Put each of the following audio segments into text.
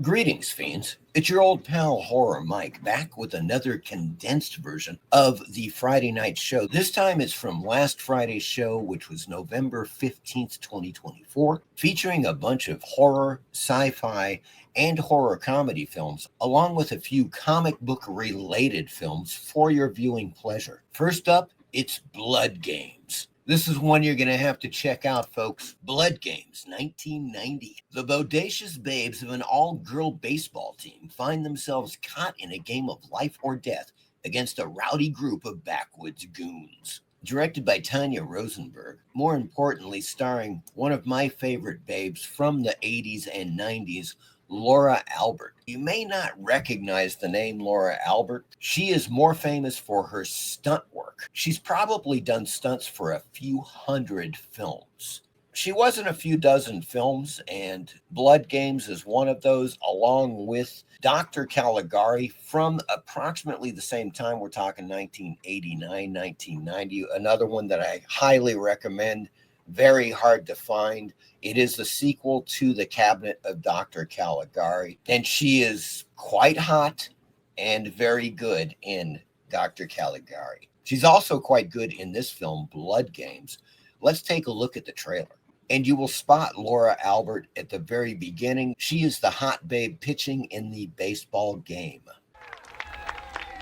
Greetings, fiends. It's your old pal Horror Mike back with another condensed version of the Friday night show. This time it's from last Friday's show, which was November 15th, 2024, featuring a bunch of horror, sci-fi, and horror comedy films, along with a few comic book related films for your viewing pleasure. First up, it's Blood Games. This is one you're going to have to check out, folks. Blood Games, 1990. The bodacious babes of an all-girl baseball team find themselves caught in a game of life or death against a rowdy group of backwoods goons. Directed by Tanya Rosenberg, more importantly starring one of my favorite babes from the 80s and 90s, Laura Albert. You may not recognize the name Laura Albert. She is more famous for her stunt work. She's probably done stunts for a few hundred films. She was in a few dozen films, and Blood Games is one of those, along with Dr. Caligari from approximately the same time. We're talking 1989, 1990. Another one that I highly recommend. Very hard to find. It is the sequel to The Cabinet of Dr. Caligari, and she is quite hot and very good in Dr. Caligari. She's also quite good in this film, Blood Games. Let's take a look at the trailer. And you will spot Laura Albert at the very beginning. She is the hot babe pitching in the baseball game.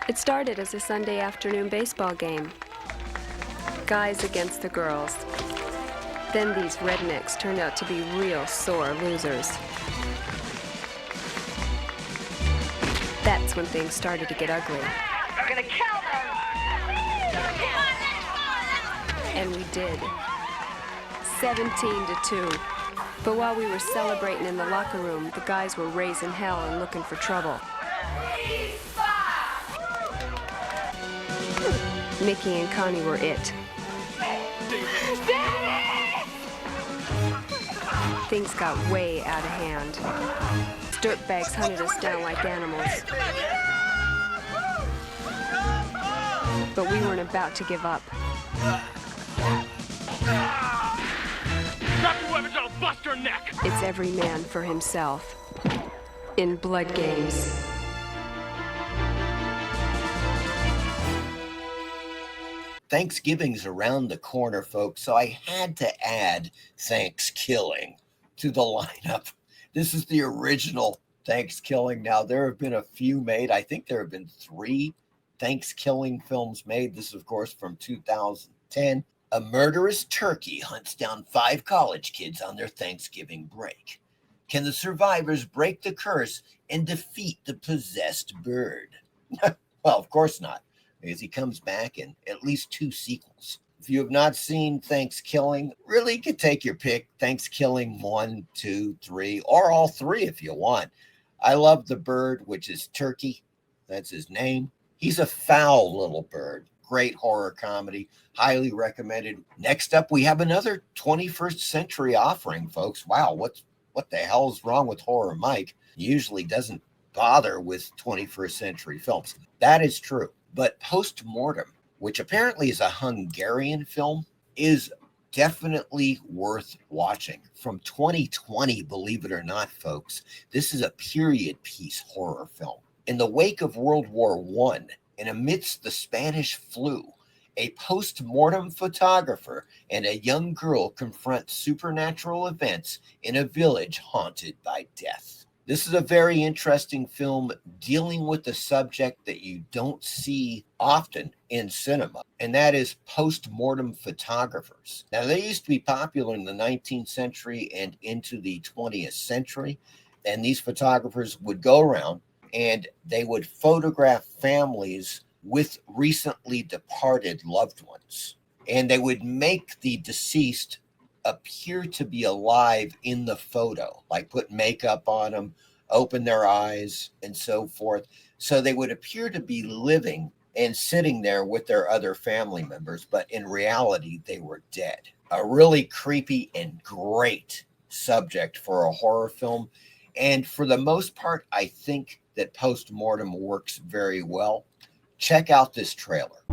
It started as a Sunday afternoon baseball game. Guys against the girls. Then these rednecks turned out to be real sore losers. That's when things started to get ugly. We're gonna kill them! And we did. 17-2. But while we were celebrating in the locker room, the guys were raising hell and looking for trouble. Mickey and Connie were it. Things got way out of hand. Dirtbags hunted us down like animals. But we weren't about to give up. Drop your weapons, I'll bust her neck! It's every man for himself. In Blood Games. Thanksgiving's around the corner, folks, so I had to add Thanksgiving to the lineup. This is the original Thanksgiving. Now, there have been a few made. I think there have been 3 Thanksgiving films made. This is, of course, from 2010. A murderous turkey hunts down 5 college kids on their Thanksgiving break. Can the survivors break the curse and defeat the possessed bird? Well, of course not, because he comes back in at least 2 sequels. If you have not seen Thanksgiving, really you could take your pick. Thanksgiving 1, 2, 3, or all 3 if you want. I love the bird, which is Turkey. That's his name. He's a foul little bird. Great horror comedy. Highly recommended. Next up, we have another 21st century offering, folks. Wow, what the hell's wrong with Horror Mike? He usually doesn't bother with 21st century films. That is true. But Mortem, which apparently is a Hungarian film, is definitely worth watching. From 2020, believe it or not, folks, this is a period piece horror film. In the wake of World War I, and amidst the Spanish flu, a post-mortem photographer and a young girl confront supernatural events in a village haunted by death. This is a very interesting film dealing with the subject that you don't see often in cinema, and that is post-mortem photographers. Now, they used to be popular in the 19th century and into the 20th century, and these photographers would go around and they would photograph families with recently departed loved ones, and they would make the deceased appear to be alive in the photo, like put makeup on them, open their eyes, and so forth. So they would appear to be living and sitting there with their other family members, but in reality, they were dead. A really creepy and great subject for a horror film. And for the most part, I think that post-mortem works very well. Check out this trailer.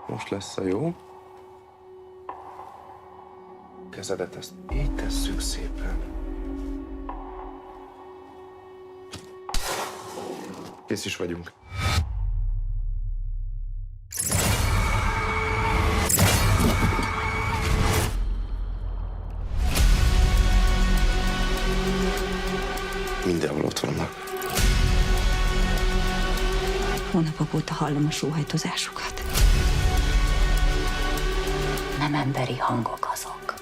Most lesz a jó. Kezedet ezt így tesszük szépen. Kész is vagyunk. Mindenhol ott vannak. Hónapok óta hallom a sóhajtozásukat. Nem emberi hangok azok.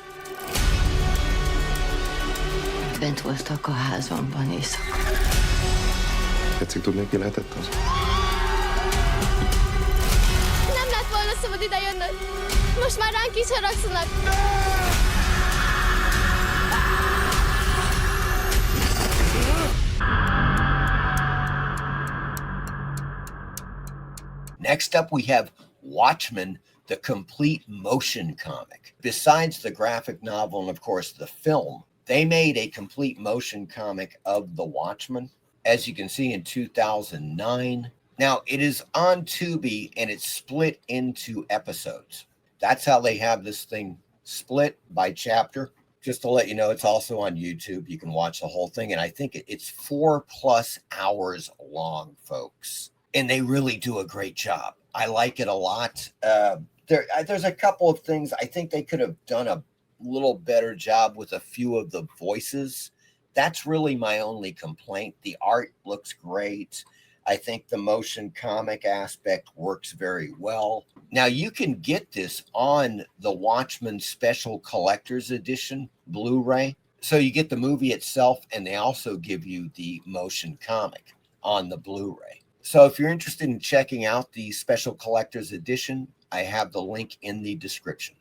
Bent voltak a házamban éjszaka. Tetszik tudni, ki lehetett az? Nem lett volna szabad ide jönnöd. Most már ránk is haragszanak. Next up, we have Watchman, the complete motion comic. Besides the graphic novel and, of course, the film, they made a complete motion comic of The Watchman, as you can see, in 2009. Now, it is on Tubi, and it's split into episodes. That's how they have this thing split by chapter. Just to let you know, it's also on YouTube. You can watch the whole thing, and I think it's 4+ hours long, folks. And they really do a great job. I like it a lot. There's a couple of things I think they could have done a little better job with a few of the voices. That's really my only complaint. The art looks great. I think the motion comic aspect works very well. Now, you can get this on the Watchmen Special Collector's Edition Blu-ray. So you get the movie itself, and they also give you the motion comic on the Blu-ray. So if you're interested in checking out the Special Collector's Edition, I have the link in the description.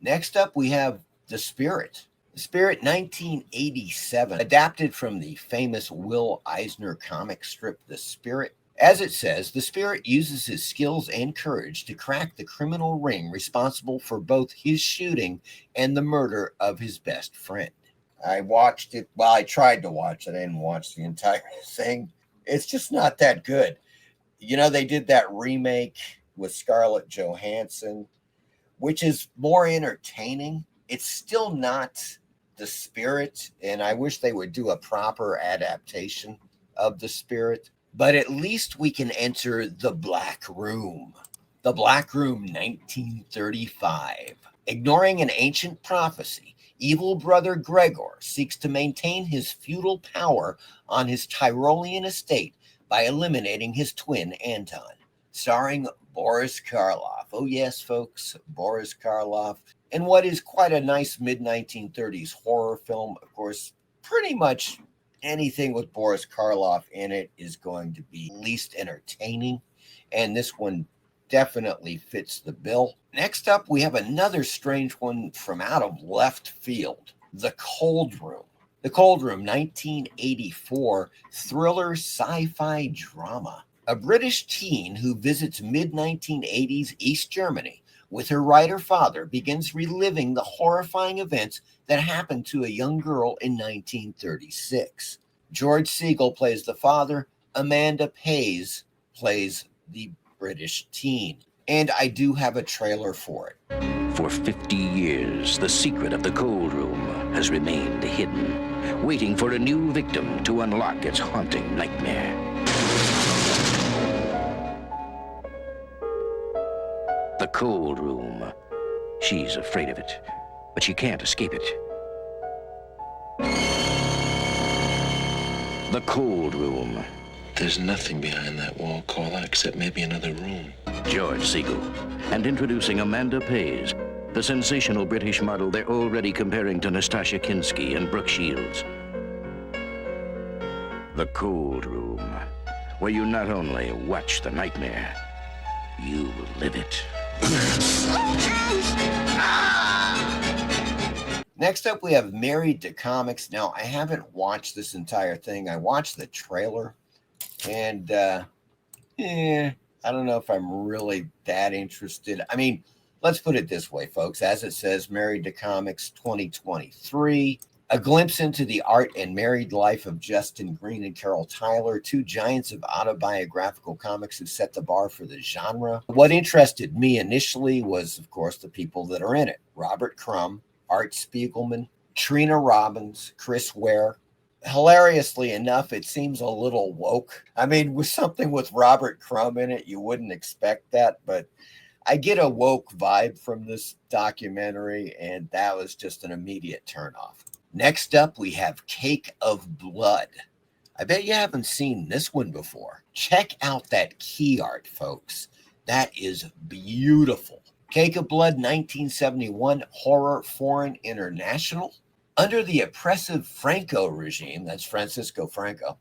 Next up, we have The Spirit. The Spirit, 1987, adapted from the famous Will Eisner comic strip, The Spirit. As it says, the Spirit uses his skills and courage to crack the criminal ring responsible for both his shooting and the murder of his best friend. I watched it. Well, I tried to watch it. I didn't watch the entire thing. It's just not that good. You know, they did that remake with Scarlett Johansson, which is more entertaining. It's still not The Spirit, and I wish they would do a proper adaptation of The Spirit. But at least we can enter The Black Room. The Black Room, 1935. Ignoring an ancient prophecy, evil brother Gregor seeks to maintain his feudal power on his Tyrolean estate by eliminating his twin Anton. Starring Boris Karloff. Oh yes, folks, Boris Karloff. And what is quite a nice mid-1930s horror film. Of course, pretty much anything with Boris Karloff in it is going to be least entertaining. And this one definitely fits the bill. Next up, we have another strange one from out of left field. The Cold Room. The Cold Room, 1984, thriller sci-fi drama. A British teen who visits mid-1980s East Germany with her writer father begins reliving the horrifying events that happened to a young girl in 1936. George Segal plays the father. Amanda Pays plays the British teen. And I do have a trailer for it. For 50 years, the secret of the Cold Room has remained hidden, waiting for a new victim to unlock its haunting nightmare. The Cold Room. She's afraid of it, but she can't escape it. The Cold Room. There's nothing behind that wall, Carla, except maybe another room. George Segal. And introducing Amanda Pays, the sensational British model they're already comparing to Nastasia Kinski and Brooke Shields. The Cold Room, where you not only watch the nightmare, you live it. Next up, we have Married to Comics. Now, I haven't watched this entire thing. I watched the trailer, and I don't know if I'm really that interested. I mean, let's put it this way, folks. As it says, Married to Comics 2023. A glimpse into the art and married life of Justin Green and Carol Tyler, two giants of autobiographical comics who set the bar for the genre. What interested me initially was, of course, the people that are in it. Robert Crumb, Art Spiegelman, Trina Robbins, Chris Ware. Hilariously enough, it seems a little woke. I mean, with something with Robert Crumb in it, you wouldn't expect that, but I get a woke vibe from this documentary, and that was just an immediate turnoff. Next up, we have Cake of Blood. I bet you haven't seen this one before. Check out that key art, folks. That is beautiful. Cake of Blood, 1971, horror, foreign, international. Under the oppressive Franco regime, that's Francisco Franco,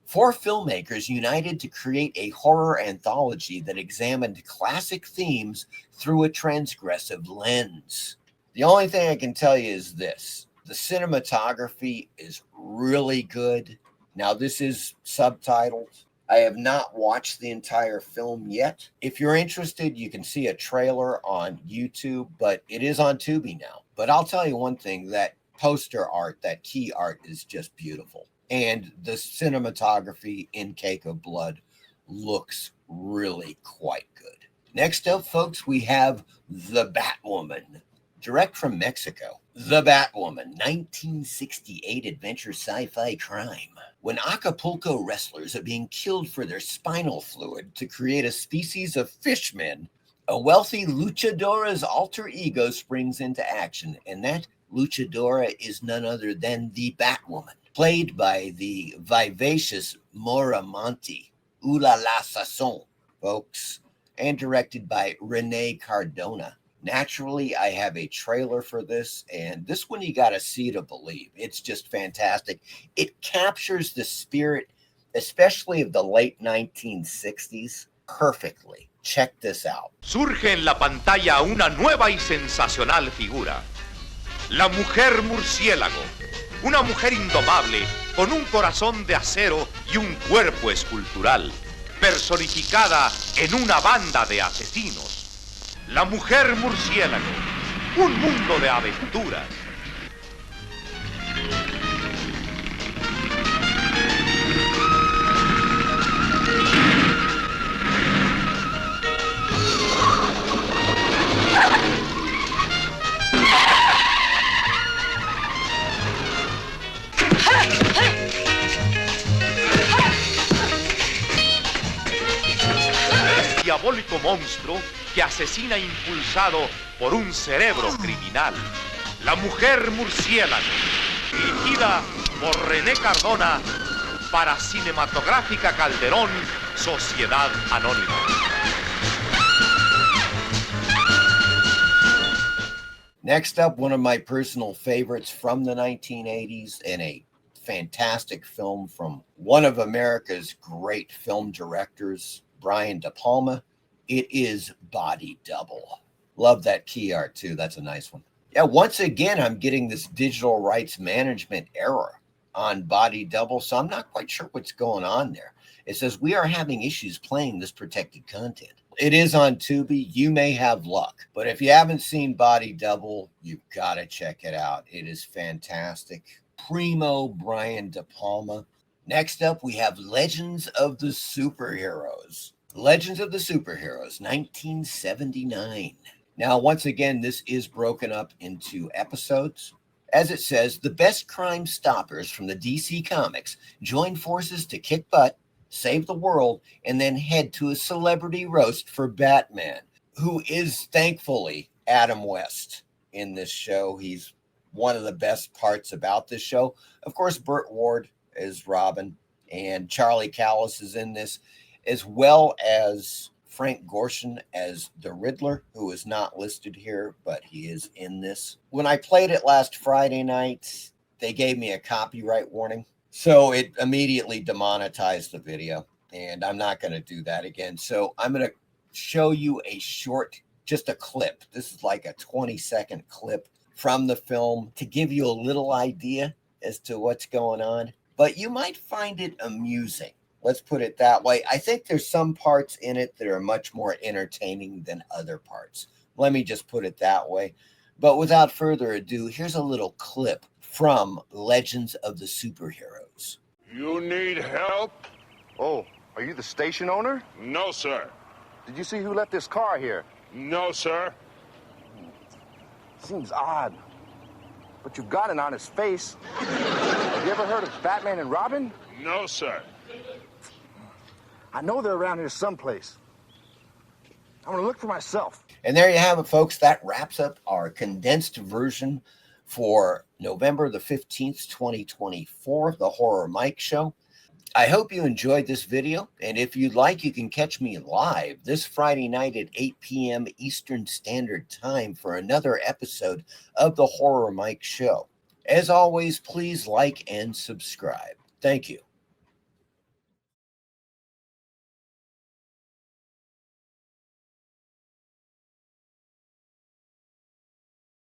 4 filmmakers united to create a horror anthology that examined classic themes through a transgressive lens. The only thing I can tell you is this. The cinematography is really good. Now, this is subtitled. I have not watched the entire film yet. If you're interested, you can see a trailer on YouTube, but it is on Tubi now. But I'll tell you one thing, that poster art, that key art is just beautiful. And the cinematography in Cake of Blood looks really quite good. Next up, folks, we have The Batwoman, direct from Mexico. The Batwoman, 1968 adventure sci-fi crime. When Acapulco wrestlers are being killed for their spinal fluid to create a species of fishmen, a wealthy luchadora's alter ego springs into action, and that luchadora is none other than the Batwoman, played by the vivacious Maura Monti, Ooh La La Sasson, folks, and directed by Rene Cardona. Naturally, I have a trailer for this, and this one you got to see to believe. It's just fantastic. It captures the spirit, especially of the late 1960s, perfectly. Check this out. Surge en la pantalla una nueva y sensacional figura. La mujer murciélago. Una mujer indomable, con un corazón de acero y un cuerpo escultural, personificada en una banda de asesinos. La mujer murciélago, un mundo de aventuras. Diabólico monstruo que asesina impulsado por un cerebro criminal. La mujer murciélago, dirigida por René Cardona para Cinematográfica Calderón, Sociedad Anónima. Next up, one of my personal favorites from the 1980s and a fantastic film from one of America's great film directors, Brian De Palma. It is Body Double. Love that key art too. That's a nice one. Yeah, once again, I'm getting this digital rights management error on Body Double, so I'm not quite sure what's going on there. It says, we are having issues playing this protected content. It is on Tubi. You may have luck. But if you haven't seen Body Double, you've got to check it out. It is fantastic. Primo Brian De Palma. Next up, we have Legends of the Superheroes. Legends of the Superheroes, 1979. Now, once again, this is broken up into episodes. As it says, the best crime stoppers from the DC Comics join forces to kick butt, save the world, and then head to a celebrity roast for Batman, who is thankfully Adam West in this show. He's one of the best parts about this show. Of course, Burt Ward is Robin, and Charlie Callis is in this, as well as Frank Gorshin as the Riddler, who is not listed here, but he is in this. When I played it last Friday night, they gave me a copyright warning, so it immediately demonetized the video, and I'm not going to do that again. So I'm going to show you a short, just a clip. This is like a 20-second clip from the film to give you a little idea as to what's going on, but you might find it amusing. Let's put it that way. I think there's some parts in it that are much more entertaining than other parts. Let me just put it that way. But without further ado, here's a little clip from Legends of the Superheroes. You need help? Oh, are you the station owner? No, sir. Did you see who left this car here? No, sir. Seems odd. but you've got an honest face. Have you ever heard of Batman and Robin? No, sir. I know they're around here someplace. I'm gonna look for myself. And there you have it, folks. That wraps up our condensed version for November the 15th, 2024, the Horror Mike Show. I hope you enjoyed this video, and if you'd like, you can catch me live this Friday night at 8 p.m. Eastern Standard Time for another episode of the Horror Mike Show. As always, please like and subscribe. Thank you.